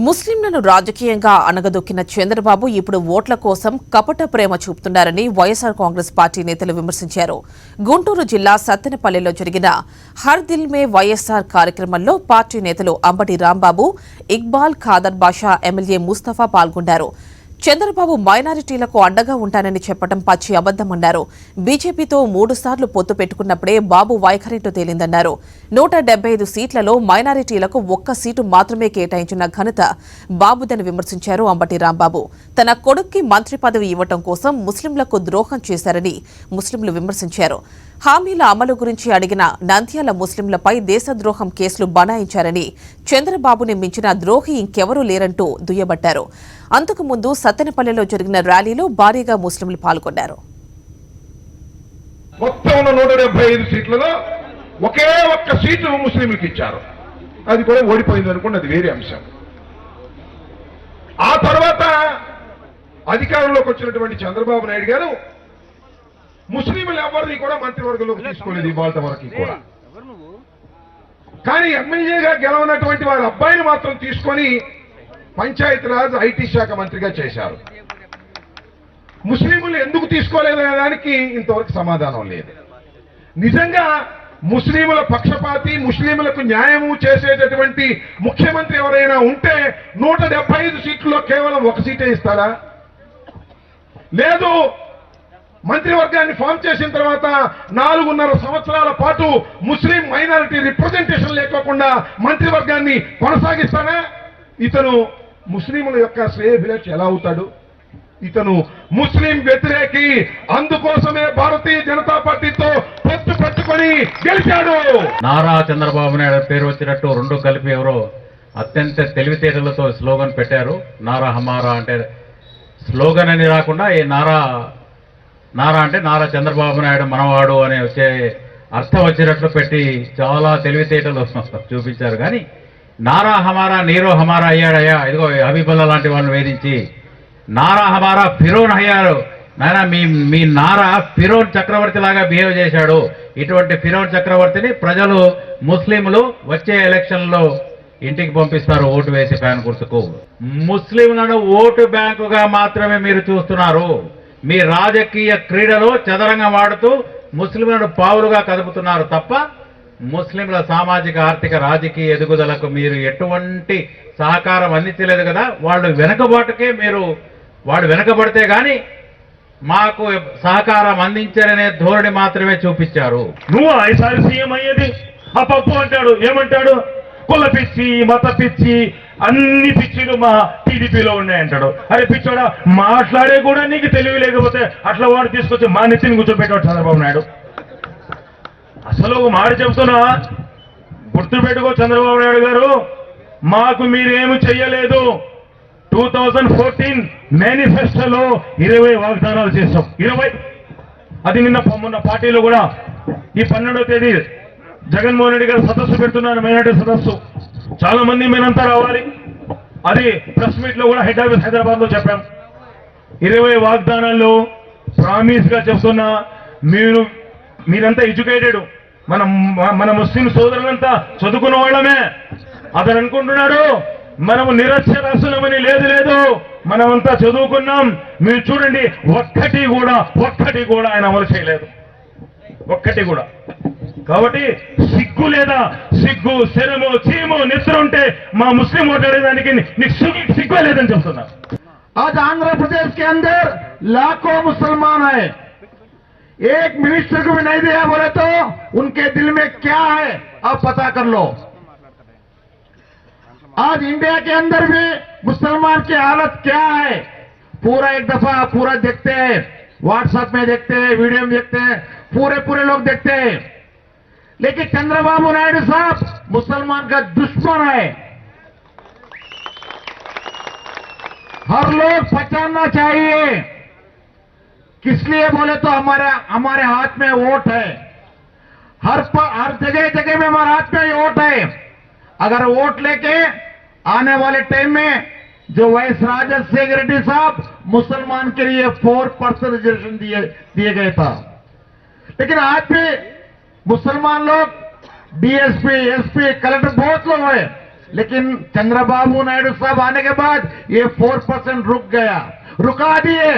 ముస్లింలను రాజకీయంగా అణగదొక్కిన చంద్రబాబు ఇప్పుడు ఓట్ల కోసం కపట ప్రేమ చూపుతున్నారని వైఎస్సార్ కాంగ్రెస్ పార్టీ నేతలు విమర్శించారు. గుంటూరు జిల్లా సత్తెనపల్లిలో జరిగిన హర్ దిల్ మే వైఎస్సార్ కార్యక్రమంలో పార్టీ నేతలు అంబటి రాంబాబు, ఇక్బాల్ ఖాదర్ బాషా, ఎమ్మెల్యే ముస్తఫా పాల్గొన్నారు. చంద్రబాబు మైనారిటీలకు అండగా ఉంటానని చెప్పడం పచ్చి అబద్దమన్నారు. బీజేపీతో 3 సార్లు పొత్తు పెట్టుకున్నప్పుడే బాబు వైఖరితో తేలిందన్నారు. 175 సీట్లలో మైనారిటీలకు 1 సీటు మాత్రమే కేటాయించిన ఘనత బాబుదని విమర్శించారు అంబటి రాంబాబు. తన కొడుక్కి మంత్రి పదవి ఇవ్వడం కోసం ముస్లింలకు ద్రోహం చేశారని ముస్లింలు విమర్శించారు. హామీల అమలు గురించి అడిగిన నంద్యాల ముస్లింలపై దేశద్రోహం కేసులు బనాయించారని, చంద్రబాబుని మించిన ద్రోహి ఇంకెవరూ లేరంటూ దుయ్యబట్టారు. అంతకుముందు సత్తెనపల్లిలో జరిగిన ర్యాలీలో భారీగా ముస్లింలు పాల్గొన్నారు. మొత్తం 175 సీట్లలో ఒకే ఒక్క సీటు ముస్లింలకు ఇచ్చారు. అది కూడా ఓడిపోయింది అనుకోండి, అది వేరే అంశం. ఆ తర్వాత అధికారంలోకి వచ్చినటువంటి చంద్రబాబు నాయుడు గారు ముస్లింలు ఎవరిని కూడా మంత్రివర్గంలోకి తీసుకోలేదు ఇవాళ వరకు కూడా. కానీ ఎమ్మెల్యేగా గెలవనటువంటి వారి అబ్బాయిని మాత్రం తీసుకొని పంచాయతీరాజ్ ఐటీ శాఖ మంత్రిగా చేశారు. ముస్లింలు ఎందుకు తీసుకోలేదనే దానికి ఇంతవరకు సమాధానం లేదు. నిజంగా ముస్లింల పక్షపాతి, ముస్లింలకు న్యాయము చేసేటటువంటి ముఖ్యమంత్రి ఎవరైనా ఉంటే 175 సీట్లలో కేవలం 1 సీటే ఇస్తారా? లేదు, మంత్రివర్గాన్ని ఫామ్ చేసిన తర్వాత 4.5 సంవత్సరాల పాటు ముస్లిం మైనారిటీ రిప్రజెంటేషన్ లేకోకుండా మంత్రివర్గాన్ని కొనసాగిస్తానా? ఇతను ముస్లింల యొక్క శ్రేయభిలాషి ఎలా అవుతాడు? ఇతను ముస్లిం వ్యతిరేకి. అందుకోసమే భారతీయ జనతా పార్టీతో పొత్తు పెట్టుకొని గెలిచాడు. నారా చంద్రబాబు నాయుడు పేరు వచ్చినట్టు రెండు కలిపి ఎవరో అత్యంత తెలివితేటలతో స్లోగన్ పెట్టారు. నారా హమారా అంటే స్లోగన్ అని రాకుండా ఈ నారా అంటే నారా చంద్రబాబు నాయుడు మనవాడు అనే వచ్చే అర్థం వచ్చినట్లు పెట్టి చాలా తెలివితేటలు చూపించారు. కానీ నారా హమారా నీరో హమారా అయ్యాడయ్యా. ఇదిగో హబీబుల్లా లాంటి వాళ్ళని వేధించి నారా హమారా ఫిరోన్ అయ్యారు. నాయన మీ నారా ఫిరోన్ చక్రవర్తి లాగా బిహేవ్ చేశాడు. ఇటువంటి ఫిరోన్ చక్రవర్తిని ప్రజలు ముస్లింలు వచ్చే ఎలక్షన్లో ఇంటికి పంపిస్తారు ఓటు వేసి ఫ్యాన్ గుర్తుకు. ముస్లింలను ఓటు బ్యాంకుగా మాత్రమే మీరు చూస్తున్నారు. మీ రాజకీయ క్రీడలో చదరంగం ఆడుతూ ముస్లింలను పావులుగా కదుపుతున్నారు తప్ప ముస్లింల సామాజిక, ఆర్థిక, రాజకీయ ఎదుగుదలకు మీరు ఎటువంటి సహకారం అందించలేదు కదా. వాళ్ళు వెనకబడితే గాని మాకు సహకారం అందించారనే ధోరణి మాత్రమే చూపించారు. నువ్వు 5 సార్లు సీఎం అయ్యేది ఆ పప్పు అంటాడు. ఏమంటాడు? కుల పిచ్చి, మత పిచ్చి, అన్ని పిచ్చిలు మా టీడీపీలో ఉన్నాయంటాడు. అరే పిచ్చోడా, మాట్లాడే కూడా నీకు తెలివి లేకపోతే అట్లా వాడు తీసుకొచ్చి మా నెత్తిని కూర్చోబెట్టాడు చంద్రబాబు నాయుడు. అసలు ఒక మాట చెప్తున్నా, గుర్తుపెట్టుకో చంద్రబాబు నాయుడు గారు, మాకు మీరేమి చెయ్యలేదు. 2014 మేనిఫెస్టోలో 20 వాగ్దానాలు చేస్తాం. 20 అది మొన్న పార్టీలో కూడా ఈ 12వ తేదీ జగన్మోహన్ రెడ్డి గారు సదస్సు పెడుతున్నారు, మైనార్టీ సదస్సు. చాలా మంది మేనంతా రావాలి. అది ప్రెస్ మీట్ లో కూడా హెడ్ ఆఫీస్ హైదరాబాద్ లో చెప్పాం. 20 వాగ్దానాల్లో ప్రామిస్ గా చెప్తున్నా, మీరంతా ఎడ్యుకేటెడ్, మన ముస్లిం సోదరులంతా చదువుకున్న వాళ్ళమే. అతను అనుకుంటున్నాడు మనము నిరక్షరాస్యులమని. లేదు, మనమంతా చదువుకున్నాం. మీరు చూడండి, ఒక్కటి కూడా ఆయన అమలు చేయలేదు, ఒక్కటి కూడా. కాబట్టి సిగ్గు లేదా? సిగ్గు, శరము, చీము, నిద్ర ఉంటే మా ముస్లిం ఓటేదానికి నీకు సిగ్గు లేదని చెప్తున్నా. आज आंध्र प्रदेश के अंदर लाखों मुसलमान है. एक मिनिस्टर को भी नहीं दिया बोले तो उनके दिल में क्या है आप पता कर लो. आज इंडिया के अंदर भी मुसलमान की हालत क्या है पूरा एक दफा पूरा देखते हैं. व्हाट्सएप में देखते हैं, वीडियो में देखते हैं, पूरे लोग देखते हैं. लेकिन चंद्रबाबू नायडू साहब मुसलमान का दुश्मन है. हर लोग पहचानना चाहिए. किस लिए बोले तो हमारे हाथ में वोट है. हर जगह में हमारे हाथ में वोट है. अगर वोट लेके आने वाले टाइम में जो वाइस राजशेखर रेड्डी साहब मुसलमान के लिए 4% रिजर्वेशन दिए गए था. लेकिन आज भी मुसलमान लोग डीएसपी, एसपी, कलेक्टर बहुत लोग हैं. लेकिन चंद्रबाबू नायडू साहब आने के बाद ये 4% रुक गया, रुका दिए।